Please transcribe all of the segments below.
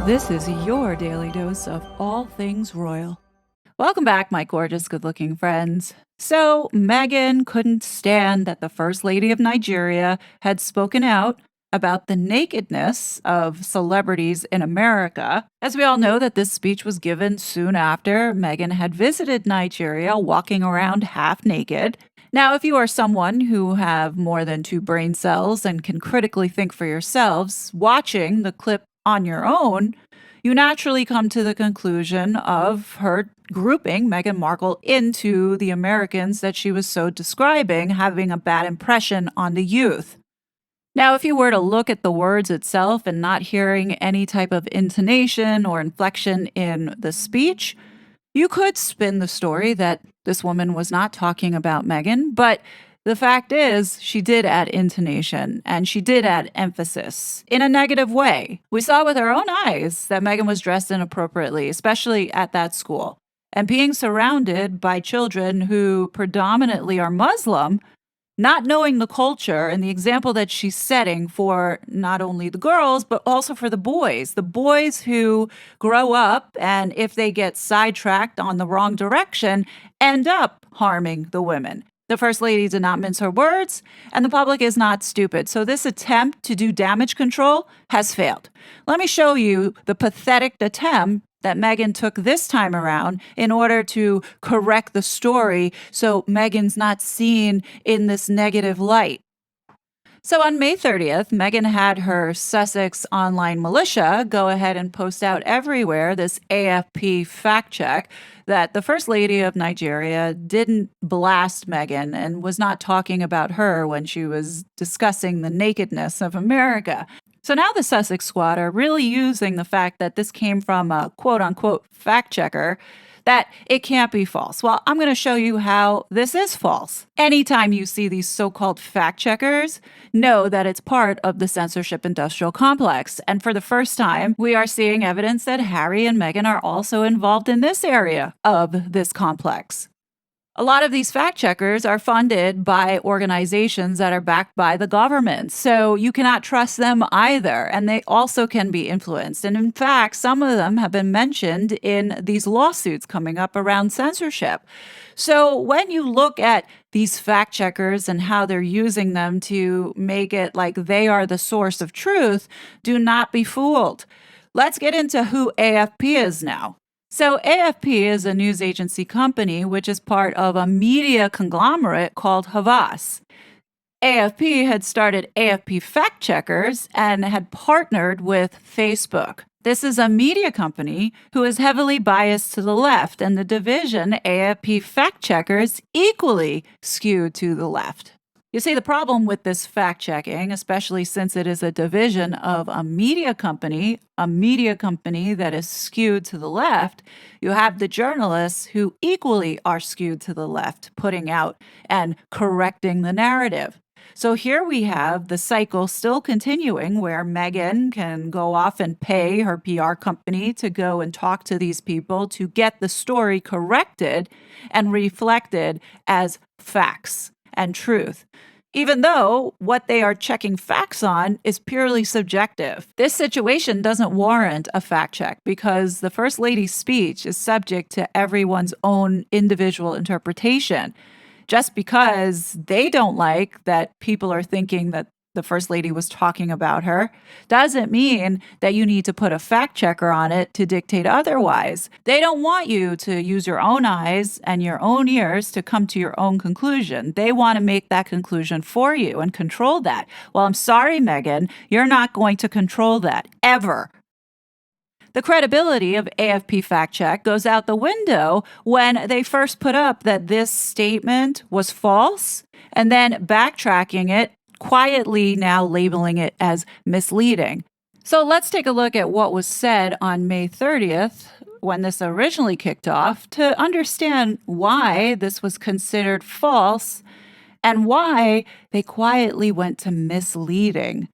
This is your daily dose of all things royal. Welcome back, my gorgeous, good looking friends. So, Meghan couldn't stand that the First Lady of Nigeria had spoken out about the nakedness of celebrities in America. As we all know, that this speech was given soon after Meghan had visited Nigeria, walking around half naked. Now, if you are someone who have more than 2 brain cells and can critically think for yourselves, watching the clip on your own, you naturally come to the conclusion of her grouping Meghan Markle into the Americans that she was so describing, having a bad impression on the youth. Now, if you were to look at the words itself and not hearing any type of intonation or inflection in the speech, you could spin the story that this woman was not talking about Meghan, but the fact is, she did add intonation and she did add emphasis in a negative way. We saw with our own eyes that Meghan was dressed inappropriately, especially at that school. And being surrounded by children who predominantly are Muslim, not knowing the culture and the example that she's setting for not only the girls, but also for the boys who grow up and if they get sidetracked on the wrong direction, end up harming the women. The First Lady did not mince her words, and the public is not stupid. So this attempt to do damage control has failed. Let me show you the pathetic attempt that Meghan took this time around in order to correct the story so Meghan's not seen in this negative light. So on May 30th, Meghan had her Sussex online militia go ahead and post out everywhere this AFP fact check that the First Lady of Nigeria didn't blast Meghan and was not talking about her when she was discussing the nakedness of America. So now the Sussex squad are really using the fact that this came from a quote-unquote fact checker, that it can't be false. Well, I'm going to show you how this is false. Anytime you see these so-called fact checkers, know that it's part of the censorship industrial complex. And for the first time, we are seeing evidence that Harry and Meghan are also involved in this area of this complex. A lot of these fact checkers are funded by organizations that are backed by the government, so you cannot trust them either, and they also can be influenced. And in fact, some of them have been mentioned in these lawsuits coming up around censorship. So when you look at these fact checkers and how they're using them to make it like they are the source of truth, do not be fooled. Let's get into who AFP is now. So AFP is a news agency company which is part of a media conglomerate called Havas. AFP had started AFP Fact Checkers and had partnered with Facebook. This is a media company who is heavily biased to the left, and the division AFP Fact Checkers equally skewed to the left. You see, the problem with this fact-checking, especially since it is a division of a media company that is skewed to the left, you have the journalists who equally are skewed to the left, putting out and correcting the narrative. So here we have the cycle still continuing where Meghan can go off and pay her PR company to go and talk to these people to get the story corrected and reflected as facts and truth, even though what they are checking facts on is purely subjective. This situation doesn't warrant a fact check because the First Lady's speech is subject to everyone's own individual interpretation. Just because they don't like that people are thinking that the First Lady was talking about her doesn't mean that you need to put a fact checker on it to dictate otherwise. They don't want you to use your own eyes and your own ears to come to your own conclusion. They want to make that conclusion for you and control that. Well, I'm sorry, Meghan, you're not going to control that, ever. The credibility of AFP Fact Check goes out the window when they first put up that this statement was false and then backtracking it, quietly now labeling it as misleading. So let's take a look at what was said on May 30th when this originally kicked off to understand why this was considered false and why they quietly went to misleading.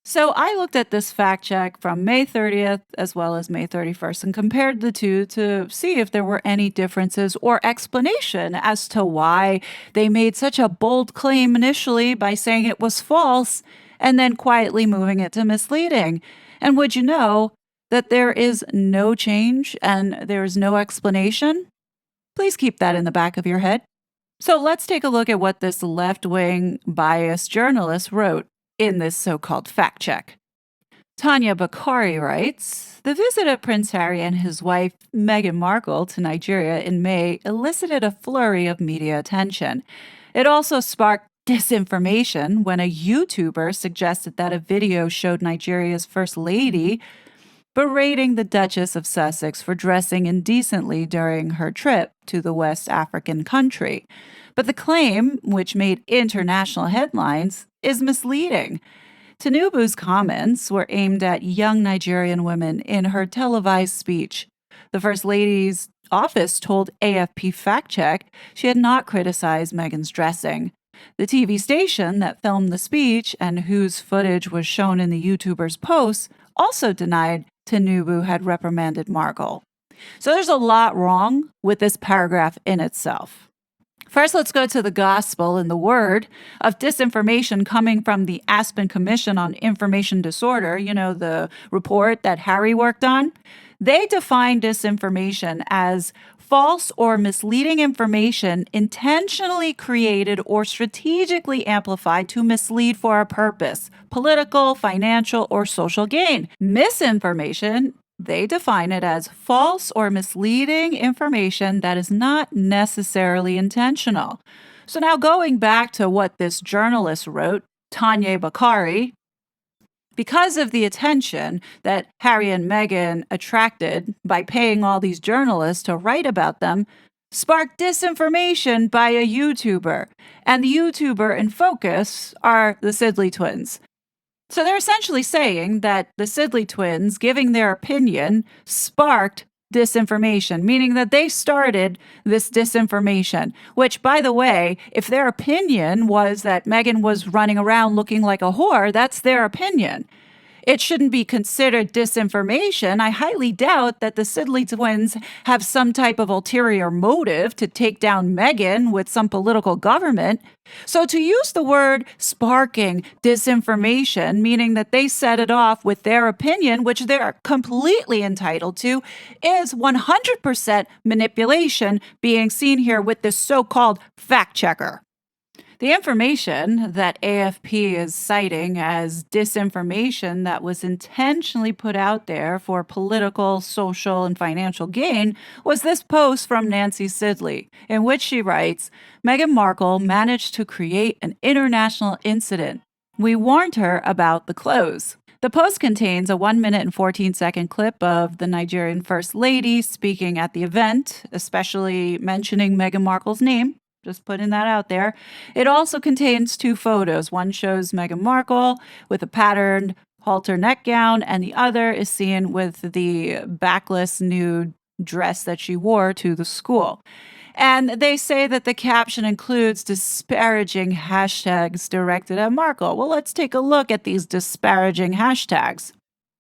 So I looked at this fact check from May 30th as well as May 31st and compared the two to see if there were any differences or explanation as to why they made such a bold claim initially by saying it was false and then quietly moving it to misleading. And would you know, that there is no change and there is no explanation? Please keep that in the back of your head. So let's take a look at what this left wing biased journalist wrote in this so called fact check. Tanya Bakari writes, the visit of Prince Harry and his wife, Meghan Markle, to Nigeria in May elicited a flurry of media attention. It also sparked disinformation when a YouTuber suggested that a video showed Nigeria's First Lady berating the Duchess of Sussex for dressing indecently during her trip to the West African country. But the claim, which made international headlines, is misleading. Tinubu's comments were aimed at young Nigerian women in her televised speech. The First Lady's office told AFP Fact Check she had not criticized Meghan's dressing. The TV station that filmed the speech and whose footage was shown in the YouTuber's posts also denied Tinubu had reprimanded Markle. So there's a lot wrong with this paragraph in itself. First, let's go to the gospel and the word of disinformation coming from the Aspen Commission on Information Disorder, the report that Harry worked on. They define disinformation as false or misleading information intentionally created or strategically amplified to mislead for a purpose, political, financial, or social gain. Misinformation, they define it as false or misleading information that is not necessarily intentional. So now going back to what this journalist wrote, Tanya Bakari, because of the attention that Harry and Meghan attracted by paying all these journalists to write about them, sparked disinformation by a YouTuber. And the YouTuber in focus are the Sidley twins. So they're essentially saying that the Sidley twins giving their opinion sparked disinformation, meaning that they started this disinformation, which, by the way, if their opinion was that Meghan was running around looking like a whore, that's their opinion. It shouldn't be considered disinformation. I highly doubt that the Sidley twins have some type of ulterior motive to take down Meghan with some political government. So to use the word sparking disinformation, meaning that they set it off with their opinion, which they're completely entitled to, is 100% manipulation being seen here with this so-called fact checker. The information that AFP is citing as disinformation that was intentionally put out there for political, social, and financial gain was this post from Nancy Sidley, in which she writes, Meghan Markle managed to create an international incident. We warned her about the clothes. The post contains a 1 minute and 14-second clip of the Nigerian First Lady speaking at the event, especially mentioning Meghan Markle's name. Just putting that out there. It also contains 2 photos. One shows Meghan Markle with a patterned halter neck gown, and the other is seen with the backless nude dress that she wore to the school. And they say that the caption includes disparaging hashtags directed at Markle. Well, let's take a look at these disparaging hashtags.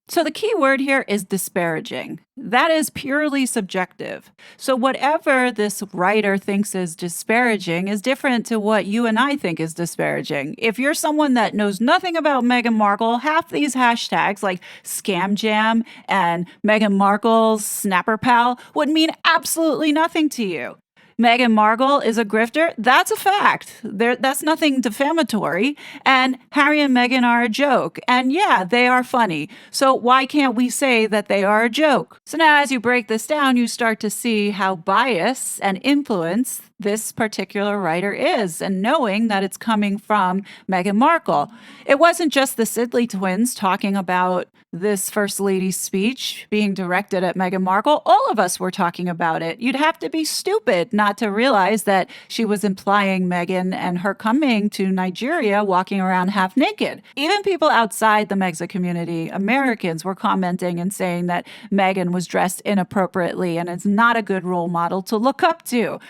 So the key word here is disparaging. That is purely subjective. So whatever this writer thinks is disparaging is different to what you and I think is disparaging. If you're someone that knows nothing about Meghan Markle, half these hashtags like Scam Jam and Meghan Markle's Snapper Pal would mean absolutely nothing to you. Meghan Markle is a grifter. That's a fact. That's nothing defamatory. And Harry and Meghan are a joke. And yeah, they are funny. So why can't we say that they are a joke? So now as you break this down, you start to see how biased and influenced this particular writer is, and knowing that it's coming from Meghan Markle. It wasn't just the Sidley twins talking about this First Lady's speech being directed at Meghan Markle. All of us were talking about it. You'd have to be stupid not to realize that she was implying Meghan and her coming to Nigeria walking around half naked. Even people outside the Megxa community, Americans, were commenting and saying that Meghan was dressed inappropriately and is not a good role model to look up to.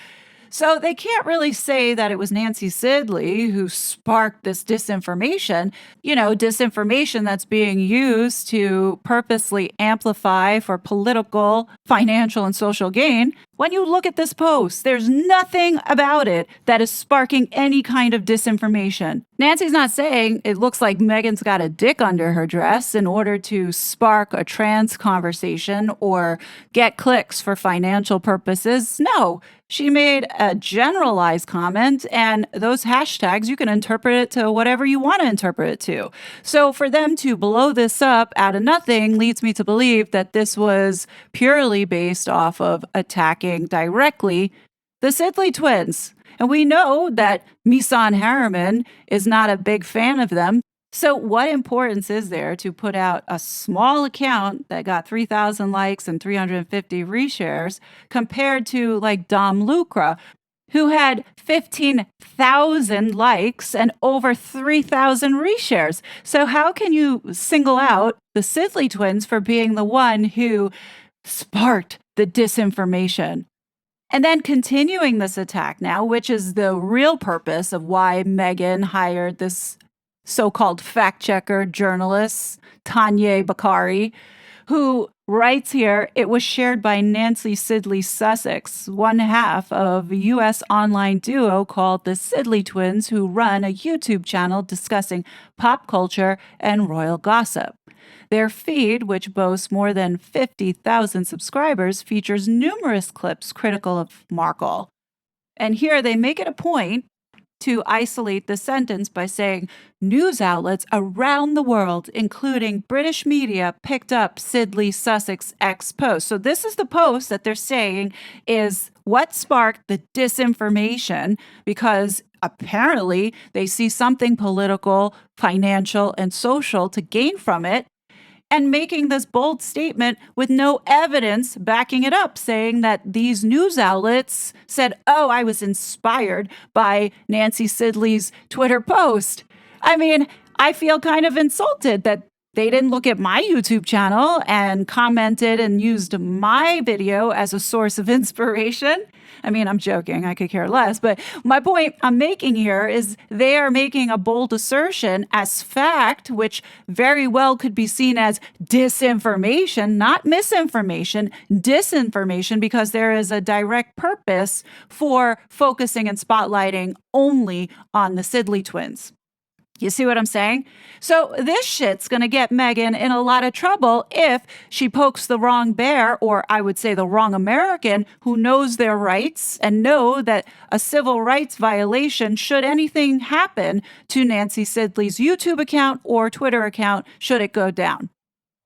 So they can't really say that it was Nancy Sidley who sparked this disinformation, disinformation that's being used to purposely amplify for political, financial, and social gain. When you look at this post, there's nothing about it that is sparking any kind of disinformation. Nancy's not saying it looks like Meghan's got a dick under her dress in order to spark a trans conversation or get clicks for financial purposes. No, she made a generalized comment, and those hashtags, you can interpret it to whatever you want to interpret it to. So for them to blow this up out of nothing leads me to believe that this was purely based off of attacking directly the Sidley twins. And we know that Misan Harriman is not a big fan of them. So what importance is there to put out a small account that got 3,000 likes and 350 reshares compared to like Dom Lucra, who had 15,000 likes and over 3,000 reshares? So how can you single out the Sidley twins for being the one who sparked the disinformation? And then continuing this attack now, which is the real purpose of why Meghan hired this so-called fact-checker journalist, Tanya Bakari, who writes here, it was shared by Nancy Sidley Sussex, one half of a U.S. online duo called the Sidley Twins, who run a YouTube channel discussing pop culture and royal gossip. Their feed, which boasts more than 50,000 subscribers, features numerous clips critical of Markle. And here they make it a point to isolate the sentence by saying news outlets around the world, including British media, picked up Sidley Sussex X post. So this is the post that they're saying is what sparked the disinformation, because apparently they see something political, financial, and social to gain from it, and making this bold statement with no evidence backing it up, saying that these news outlets said, oh, I was inspired by Nancy Sidley's Twitter post. I mean, I feel kind of insulted that they didn't look at my YouTube channel and commented and used my video as a source of inspiration. I mean, I'm joking. I could care less. But my point I'm making here is they are making a bold assertion as fact, which very well could be seen as disinformation, not misinformation, disinformation, because there is a direct purpose for focusing and spotlighting only on the Sidley twins. You see what I'm saying? So this shit's going to get Meghan in a lot of trouble if she pokes the wrong bear, or I would say the wrong American who knows their rights and know that a civil rights violation, should anything happen to Nancy Sidley's YouTube account or Twitter account, should it go down.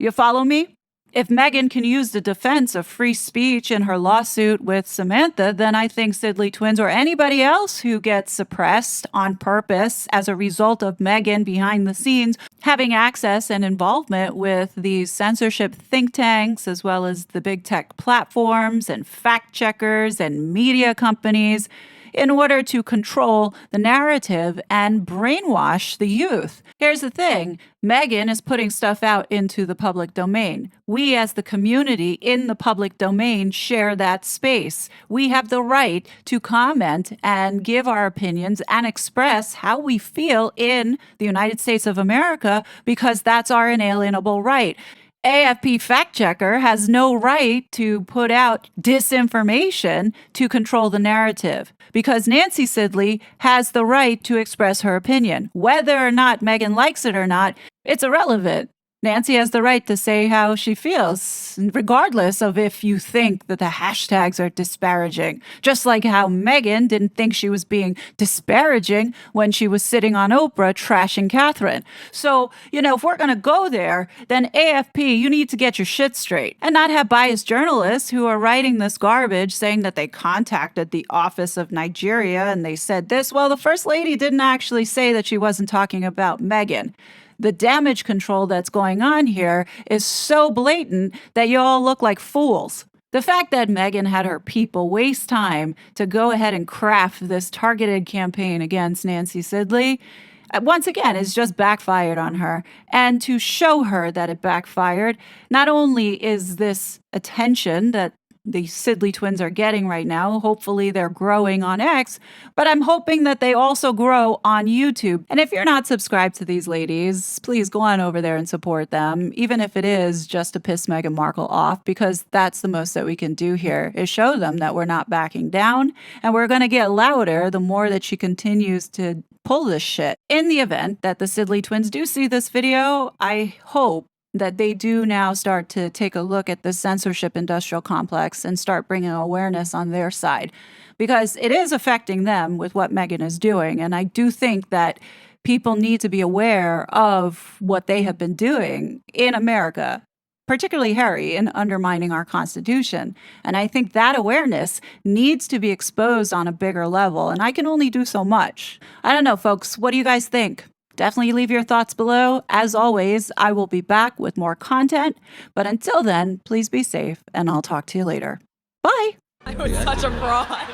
You follow me? If Meghan can use the defense of free speech in her lawsuit with Samantha, then I think Sidley twins or anybody else who gets suppressed on purpose as a result of Meghan behind the scenes having access and involvement with these censorship think tanks, as well as the big tech platforms and fact checkers and media companies, in order to control the narrative and brainwash the youth. Here's the thing. Meghan is putting stuff out into the public domain. We as the community in the public domain share that space. We have the right to comment and give our opinions and express how we feel in the United States of America, because that's our inalienable right. AFP fact checker has no right to put out disinformation to control the narrative, because Nancy Sidley has the right to express her opinion. Whether or not Meghan likes it or not, it's irrelevant. Nancy has the right to say how she feels, regardless of if you think that the hashtags are disparaging. Just like how Meghan didn't think she was being disparaging when she was sitting on Oprah trashing Catherine. So, if we're going to go there, then AFP, you need to get your shit straight and not have biased journalists who are writing this garbage saying that they contacted the office of Nigeria and they said this. Well, the First Lady didn't actually say that she wasn't talking about Meghan. The damage control that's going on here is so blatant that you all look like fools. The fact that Meghan had her people waste time to go ahead and craft this targeted campaign against Nancy Sidley, once again, is just backfired on her. And to show her that it backfired, not only is this attention that the Sidley twins are getting right now. Hopefully they're growing on X, but I'm hoping that they also grow on YouTube. And if you're not subscribed to these ladies, please go on over there and support them, even if it is just to piss Meghan Markle off, because that's the most that we can do here, is show them that we're not backing down, and we're going to get louder the more that she continues to pull this shit. In the event that the Sidley twins do see this video, I hope that they do now start to take a look at the censorship industrial complex and start bringing awareness on their side, because it is affecting them with what Meghan is doing. And I do think that people need to be aware of what they have been doing in America, particularly Harry, in undermining our Constitution. And I think that awareness needs to be exposed on a bigger level, and I can only do so much. I don't know, folks. What do you guys think? Definitely leave your thoughts below. As always, I will be back with more content. But until then, please be safe, and I'll talk to you later. Bye. I was such a fraud.